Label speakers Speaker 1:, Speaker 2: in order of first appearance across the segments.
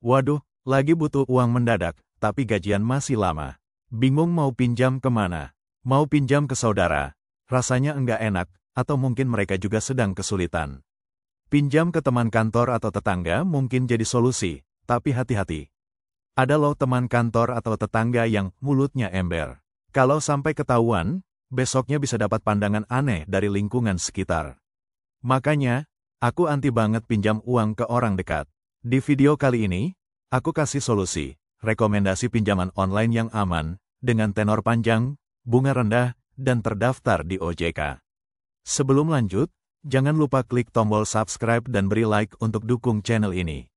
Speaker 1: Waduh, lagi butuh uang mendadak, tapi gajian masih lama. Bingung mau pinjam kemana? Mau pinjam ke saudara? Rasanya enggak enak, atau mungkin mereka juga sedang kesulitan. Pinjam ke teman kantor atau tetangga mungkin jadi solusi, tapi hati-hati. Ada loh teman kantor atau tetangga yang mulutnya ember. Kalau sampai ketahuan, besoknya bisa dapat pandangan aneh dari lingkungan sekitar. Makanya, aku anti banget pinjam uang ke orang dekat. Di video kali ini, aku kasih solusi, rekomendasi pinjaman online yang aman, dengan tenor panjang, bunga rendah, dan terdaftar di OJK. Sebelum lanjut, jangan lupa klik tombol subscribe dan beri like untuk dukung channel ini.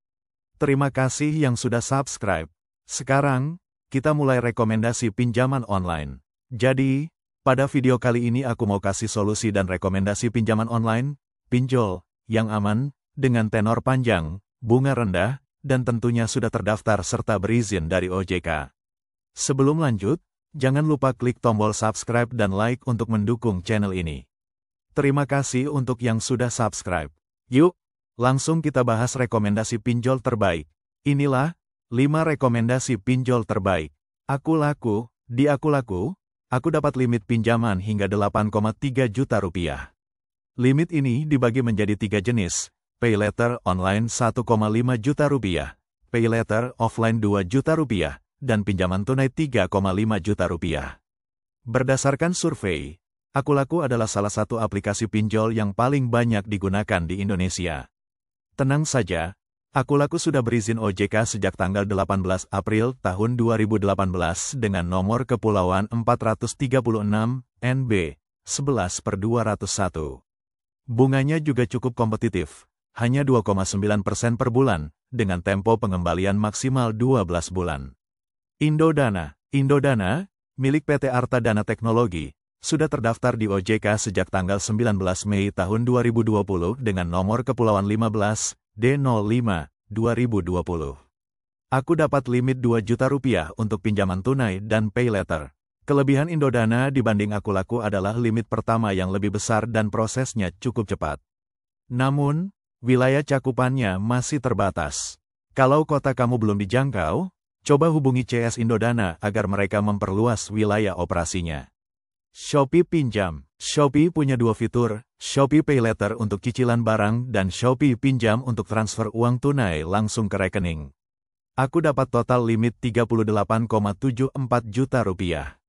Speaker 1: Terima kasih yang sudah subscribe. Sekarang, kita mulai rekomendasi pinjaman online. Jadi, pada video kali ini aku mau kasih solusi dan rekomendasi pinjaman online, pinjol, yang aman, dengan tenor panjang, bunga rendah, dan tentunya sudah terdaftar serta berizin dari OJK. Sebelum lanjut, jangan lupa klik tombol subscribe dan like untuk mendukung channel ini. Terima kasih untuk yang sudah subscribe. Yuk, langsung kita bahas rekomendasi pinjol terbaik. Inilah 5 rekomendasi pinjol terbaik. Di Akulaku, aku dapat limit pinjaman hingga 8,3 juta rupiah. Limit ini dibagi menjadi 3 jenis, Pay Later online 1,5 juta rupiah, Pay Later offline 2 juta rupiah, dan pinjaman tunai 3,5 juta rupiah. Berdasarkan survei, Akulaku adalah salah satu aplikasi pinjol yang paling banyak digunakan di Indonesia. Tenang saja, Akulaku sudah berizin OJK sejak tanggal 18 April tahun 2018 dengan nomor kepulauan 436 NB 11/201. Bunganya juga cukup kompetitif, hanya 2,9% per bulan, dengan tempo pengembalian maksimal 12 bulan. Indodana, milik PT Arta Dana Teknologi, sudah terdaftar di OJK sejak tanggal 19 Mei tahun 2020 dengan nomor kepulauan 15 D05/2020. Aku dapat limit 2 juta rupiah untuk pinjaman tunai dan pay later. Kelebihan Indodana dibanding Akulaku adalah limit pertama yang lebih besar dan prosesnya cukup cepat. Namun, wilayah cakupannya masih terbatas. Kalau kota kamu belum dijangkau, coba hubungi CS Indodana agar mereka memperluas wilayah operasinya. Shopee Pinjam. Shopee punya 2 fitur, Shopee Pay Later untuk cicilan barang dan Shopee Pinjam untuk transfer uang tunai langsung ke rekening. Aku dapat total limit 38,74 juta rupiah.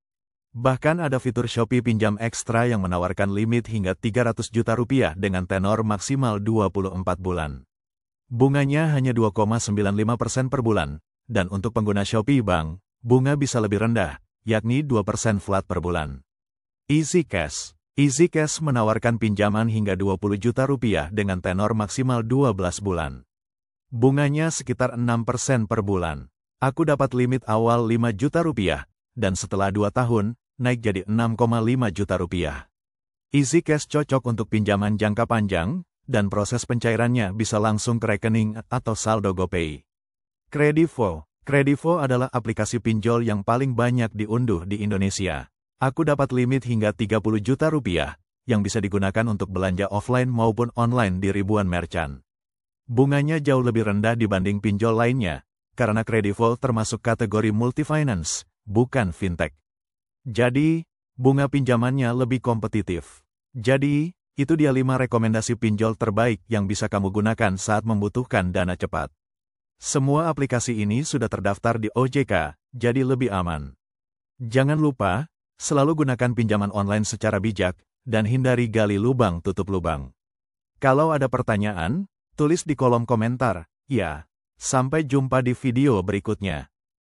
Speaker 1: Bahkan ada fitur Shopee Pinjam Ekstra yang menawarkan limit hingga 300 juta rupiah dengan tenor maksimal 24 bulan. Bunganya hanya 2,95% per bulan, dan untuk pengguna Shopee Bank, bunga bisa lebih rendah, yakni 2% flat per bulan. Easy Cash menawarkan pinjaman hingga 20 juta rupiah dengan tenor maksimal 12 bulan. Bunganya sekitar 6% per bulan. Aku dapat limit awal 5 juta rupiah, dan setelah 2 tahun, naik jadi 6,5 juta rupiah. Easy Cash cocok untuk pinjaman jangka panjang, dan proses pencairannya bisa langsung ke rekening atau saldo GoPay. Kredivo adalah aplikasi pinjol yang paling banyak diunduh di Indonesia. Aku dapat limit hingga 30 juta rupiah, yang bisa digunakan untuk belanja offline maupun online di ribuan merchant. Bunganya jauh lebih rendah dibanding pinjol lainnya, karena Kredivo termasuk kategori multifinance, bukan fintech. Jadi, bunga pinjamannya lebih kompetitif. Jadi, itu dia 5 rekomendasi pinjol terbaik yang bisa kamu gunakan saat membutuhkan dana cepat. Semua aplikasi ini sudah terdaftar di OJK, jadi lebih aman. Jangan lupa, selalu gunakan pinjaman online secara bijak, dan hindari gali lubang tutup lubang. Kalau ada pertanyaan, tulis di kolom komentar. Ya, sampai jumpa di video berikutnya.